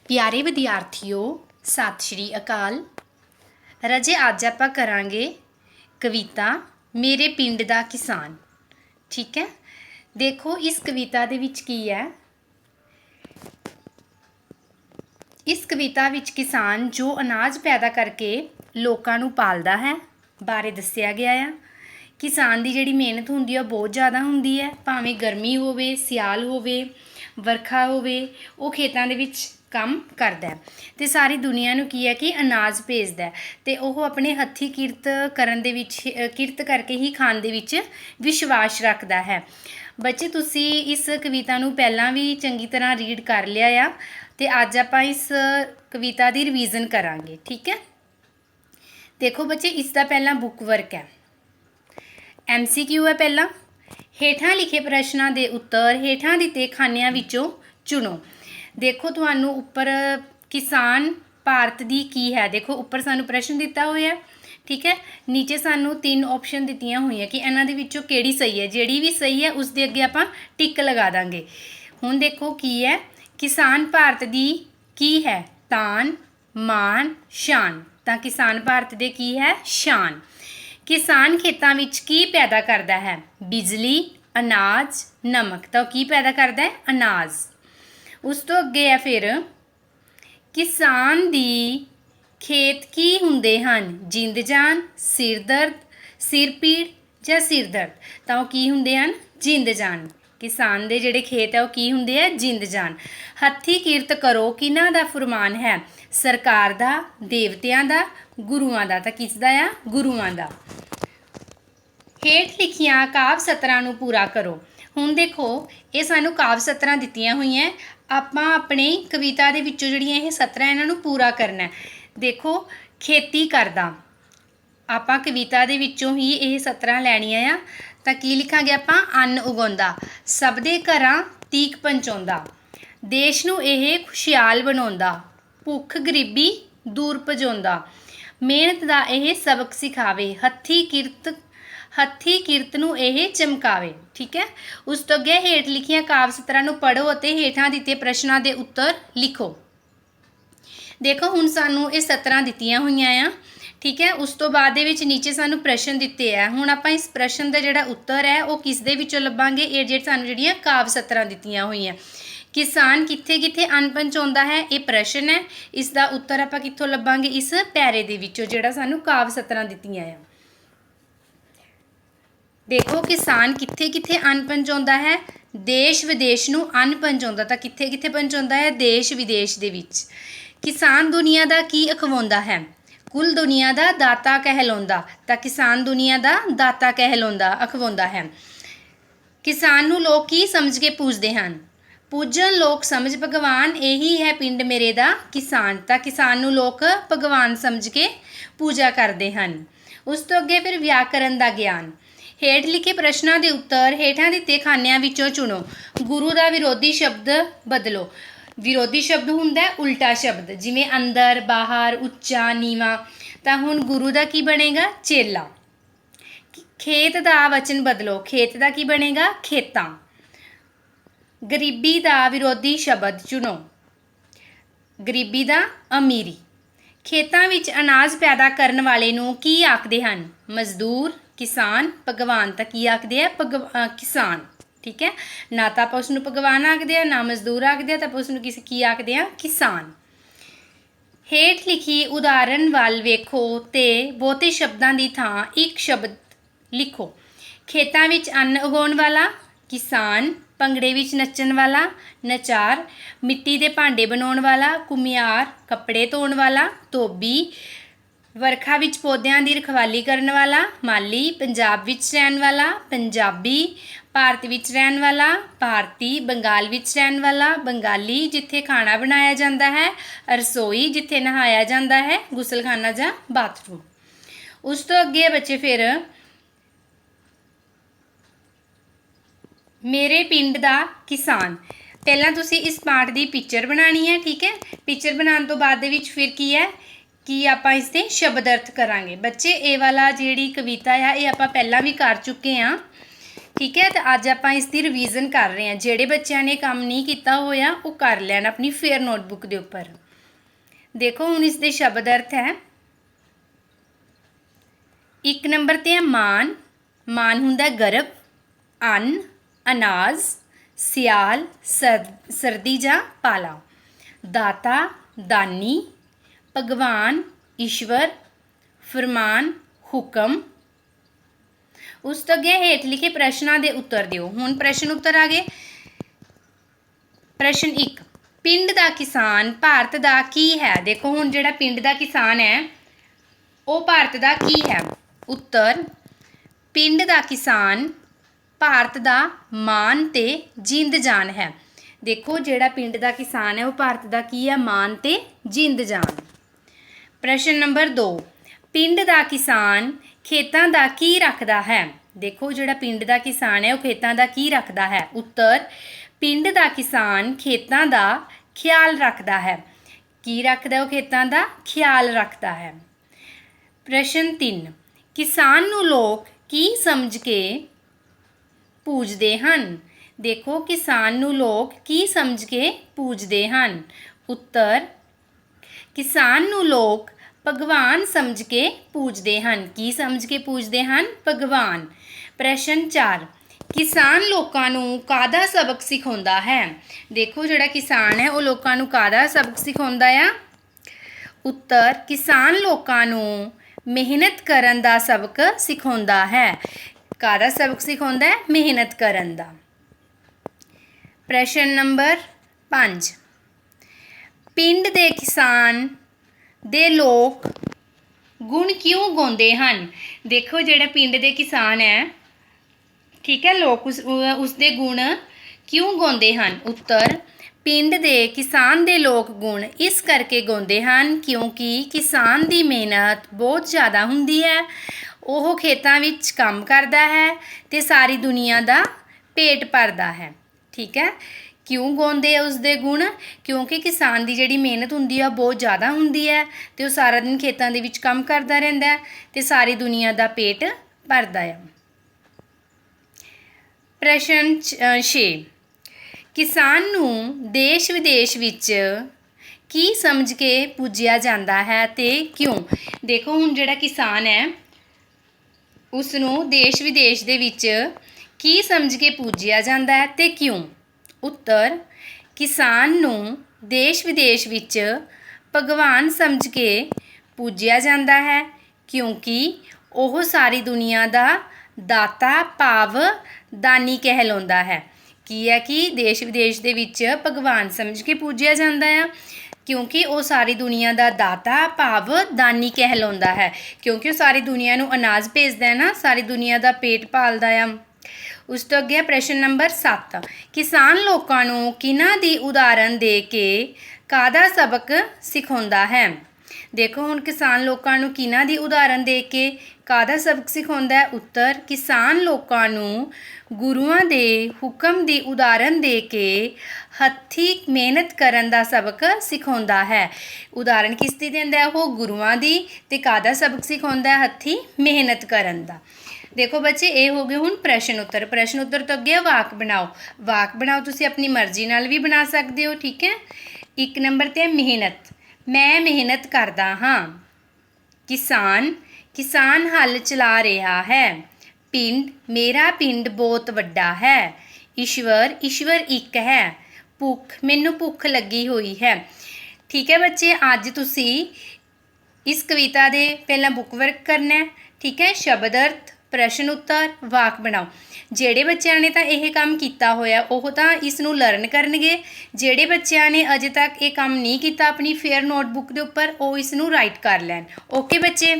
प्यारे विद्यार्थियों सत श्री अकाल। राजे अज आपां करांगे कविता मेरे पिंड दा किसान। ठीक है, देखो इस कविता दे विच की है। इस कविता विच किसान जो अनाज पैदा करके लोकां नूं पालदा है बारे दस्सिया गया है। किसान की जिहड़ी मेहनत हुंदी है बहुत ज़्यादा हुंदी है, भावें गर्मी होवे सियाल होवे वरखा होवे, वो खेतां दे विच काम करदा है ते सारी दुनिया नूं की है कि अनाज भेजदा है ते ओह अपने हत्थी किरत करन दे विच किरत करके ही खाण दे विच विश्वास रखदा है। बच्चे तुसी इस कविता नूं पहलां भी चंगी तरह रीड कर लिया आ ते अज आपां इस कविता दी रिवीजन करांगे। ठीक है, देखो बच्चे इसका पहला बुक वर्क है, MCQ है। पहला हेठां लिखे प्रश्नों के उत्तर हेठां दिते खानियां विचों चुनो। देखो तुहानूं उपर किसान भारत दी की है, देखो उपर सानूं प्रश्न दिता होया। ठीक है, नीचे सानूं 3 ऑप्शन दित्तियां होईयां कि इन्हां दे विचों किहड़ी सही है। जिहड़ी भी सही है उस दे अगे आपां टिक लगा दांगे। हुण देखो की है, किसान भारत दी की है तान मान शान। तां किसान भारत दे की है शान। किसान खेतां विच की पैदा करदा है, बिजली अनाज नमक। तो की पैदा करदा है अनाज। उस तो अगे है फिर किसान दी खेत की हुंदे हन, जिंद जान सिर दर्द सिर पीड़ या सिर दर्द। तो की हुंदे हन जिंद जान। किसान दे जिहड़े खेत है वो की हुंदे है जिंद जान। हत्थी किरत करो किन्हां दा फरमान है, सरकार दा देवतियां दा गुरुआं दा। तां किस दा आ गुरुआं दा। हेठ लिखियां काव सतरां नूं पूरा करो। हुण देखो ये सानूं काव सतरां दित्तियां होईयां, आपां अपनी कविता दे विचों जिहड़ियां ये सतरां इन्हां नूं पूरा करना है। देखो खेती करदा, आपां कविता दे विचों ही ये 17 लैणियां आ। तां की लिखांगे आपां अन्न उगाउंदा, सब दे घरां तीक पहुंचाउंदा, देश नूं ये खुशहाल बनाउंदा, भुख गरीबी दूर भजाउंदा, मेहनत दा ये सबक सिखावे, हत्थी किरत नूं ये चमकावे। ठीक है, उस तो अगे हेठ लिखियां काव सतरां नूं पढ़ो अते हेठां दिते प्रश्नां दे उत्तर लिखो। देखो हुण सानूं ये 17 दित्तियां होईयां आ। ठीक है, उस तो बाद दे विच नीचे सानूं प्रश्न दिते है। हुण आपां इस प्रश्न दा जिहड़ा उत्तर है वो किस दे विचों लभांगे, ये जेह्ड़ी सानूं जिहड़ियां काव 17 दित्तियां होईयां। किसान कित्थे कित्थे अन्न पहुंचाउंदा है, ये प्रश्न है। इसका उत्तर आपां कित्थों लभांगे, इस पैरे दे विचों जिहड़ा सानूं काव 17 दित्तियां आ। देखो किसान कित्थे कित्थे अन्न पहुंचाउंदा है, देश विदेश नूं अन्न पहुंचाउंदा। तां कित्थे कित्थे पहुंचाउंदा है, देश विदेश दे विच। किसान दुनिया दा की अखवाउंदा है, कुल दुनिया दा दाता कहलाउंदा। तां किसान दुनिया दा दाता कहलाउंदा अखवाउंदा है। किसान नूं लोक की समझ के पूजदे हन, पूजन लोक समझ भगवान, यही है पिंड मेरे दा किसान। तां किसान नूं लोक भगवान समझ के पूजा करदे हन। उस तो अगे फिर व्याकरण दा ज्ञान। हेठ लिखे प्रश्नों के उत्तर हेठां दिते खानियां विचों चुनो। गुरु का विरोधी शब्द बदलो। विरोधी शब्द हुंदा है उल्टा शब्द, जिवें अंदर बाहर उच्चा नीवा। तां हुण गुरु का की बनेगा चेला। खेत का वचन बदलो, खेत का की बनेगा खेतां। गरीबी का विरोधी शब्द चुनो, गरीबी का अमीरी। खेतां विच अनाज पैदा करन वाले नूं की आखदे हन, मजदूर किसान भगवान। तां की आखदे आ किसान। ठीक है, ना तो आपां उसनूं भगवान आखदे आ ना मजदूर आखदे आ, तां आपां उसनूं की आखदे आ किसान। हेठ लिखी उदाहरण वाल वेखो ते बहुते शब्दां दी थां एक शब्द लिखो। खेतां विच अन्न उगाउण वाला किसान, भंगड़े विच नच्चण वाला नचार, मिट्टी दे भांडे बनाउण वाला घुमियार, कपड़े धोण वाला धोबी, वर्खा विच पौदियां दी रखवाली करन वाला माली, पंजाब विच रहन वाला पंजाबी, भारत विच रहन वाला भारती, बंगाल विच रहन वाला बंगाली, जिथे खाना बनाया जाता है रसोई, जिथे नहाया जाता है गुसलखाना जां बाथरूम। उस तो अगे बच्चे फिर मेरे पिंड दा किसान। पहला तुसी इस पाठ की पिक्चर बनानी है। ठीक है, पिक्चर बनाने तो बाद दे विच फिर की है कि आपां इसके शब्द अर्थ करांगे। बच्चे ये वाला जिहड़ी कविता है ये आपां पहला भी कर चुके हैं ठीक है। तो अज आप इसकी रिवीजन कर रहे हैं। जेडे बच्चों ने काम नहीं किया होया वो कर लैन अपनी फेयर नोटबुक के उपर। देखो हुण इसके शब्द अर्थ है। एक नंबर ते है मान। मान हुंदा गर्भ, अन्न, अनाज, सियाल, सर्दी जां पाला। दाता, दानी, भगवान, ईश्वर, फरमान, हुक्म। उस तो अगे हेठ लिखे प्रश्नों के उत्तर दिओ। हुण प्रश्न उत्तर आ गए। प्रश्न 1, पिंड का किसान भारत का की है। देखो हुण जिहड़ा पिंड का किसान है वो भारत का की है। उत्तर, पिंड का किसान भारत का मान ते जिंद जान है। देखो जिहड़ा पिंड का किसान है वो भारत का की है, मान ते जिंद जान। प्रश्न नंबर 2, पिंड का किसान खेतों का की रखता है। देखो जिहड़ा पिंड का किसान है वो खेतों का की रखता है। उत्तर, पिंड का किसान खेतों का ख्याल रखता है। की रखता है वो खेतों का ख्याल रखता है। प्रश्न 3, किसान नूं लोग की समझ के पूजते हैं। देखो किसान नूं लोग की समझ के पूजते हैं। उत्तर, किसान नूं लोग भगवान समझ के पूजते हैं। की समझ के पूजते हैं? भगवान। प्रश्न 4, किसान लोगों नूं काहदा सबक सिखाउंदा है। देखो जिहड़ा किसान है वो लोगों नूं काहदा सबक सिखाउंदा है। उत्तर, किसान लोगों नूं मेहनत करन दा सबक सिखाउंदा है। काहदा सबक सिखाउंदा है? मेहनत करन दा। प्रश्न नंबर 5, पिंड दे किसान दे लोग गुण क्यों गाउंदे हन। देखो जिहड़ा पिंड दे किसान है, ठीक है, लोग उसदे गुण क्यों गाउंदे हन। उत्तर, पिंड दे किसान दे लोग गुण इस करके गाउंदे हन क्योंकि किसान दी मेहनत बहुत ज़्यादा हुंदी है। ਉਹ खेतों विच काम करता है तो सारी दुनिया का पेट भरदा है। ठीक है। क्यों गाउंदे उसदे गुण? क्योंकि किसान की जिहड़ी मेहनत हुंदी है बहुत ज़्यादा हुंदी है तो वह सारा दिन खेतों दे विच काम करता रहिंदा है तो सारी दुनिया का पेट भरदा है। प्रश्न 6, किसान नूं देश विदेश विच की समझ के पूजिया जाता है तो क्यों। देखो हुण जिहड़ा किसान है उसनूं देश विदेश दे विच की समझ के पूजिया जाता है तो क्यों। उत्तर, किसान नूं देश विदेश विच भगवान समझ के पूजिया जाता है क्योंकि वह सारी दुनिया का दाता भाव दानी कहलाउंदा है। की है कि देश विदेश दे विच भगवान समझ के पूजिया जाता है क्योंकि वो सारी दुनिया का दाता भाव दानी कहलाउंदा है। क्योंकि वो सारी दुनिया नूं अनाज भेजदा है ना, सारी दुनिया का पेट पालदा है। उस तो अगे प्रश्न नंबर 7, किसान लोगों नूं किन्हां दी उदाहरण दे के काहदा सबक सिखाउंदा है। देखो हुण किसान लोगों नूं किन्हां दी उदाहरण दे के काहदा सबक सिखाउंदा है। उत्तर, किसान लोगों नूं गुरुआं दे हुक्म दी उदाहरण दे के हत्थी मेहनत करन दा सबक सिखाउंदा है। उदाहरण किस दी दिंदा है? वो गुरुआं दी। ते काहदा सबक सिखाउंदा है? हत्थी मेहनत करन दा। देखो बच्चे ये हो गए हुण प्रश्न उत्तर। प्रश्न उत्तर तो अगे वाक बनाओ। वाक बनाओ तुसी अपनी मर्जी नाल भी बना सकते हो। ठीक है। 1 नंबर ते मेहनत। मैं मेहनत करदा हाँ। किसान, किसान हल चला रहा है। पिंड, मेरा पिंड बहुत वड्डा है। ईश्वर, ईश्वर एक है। भुख, मैनू भुख लगी हुई है। ठीक है बच्चे, अज तुसी इस कविता दे पहला बुक वर्क करना है। ठीक है। शब्द अर्थ, प्रश्न उत्तर, वाक बनाओ। ਜਿਹੜੇ ਬੱਚਿਆਂ ਨੇ ਤਾਂ ਇਹ ਕੰਮ ਕੀਤਾ ਹੋਇਆ ਉਹ ਤਾਂ ਇਸ ਨੂੰ ਲਰਨ ਕਰਨਗੇ। ਜਿਹੜੇ ਬੱਚਿਆਂ ਨੇ ਅਜੇ ਤੱਕ ਇਹ ਕੰਮ ਨਹੀਂ ਕੀਤਾ ਆਪਣੀ ਫੇਅਰ ਨੋਟਬੁੱਕ ਦੇ ਉੱਪਰ ਉਹ ਇਸ ਨੂੰ ਰਾਈਟ ਕਰ ਲੈਣ। ਓਕੇ ਬੱਚੇ।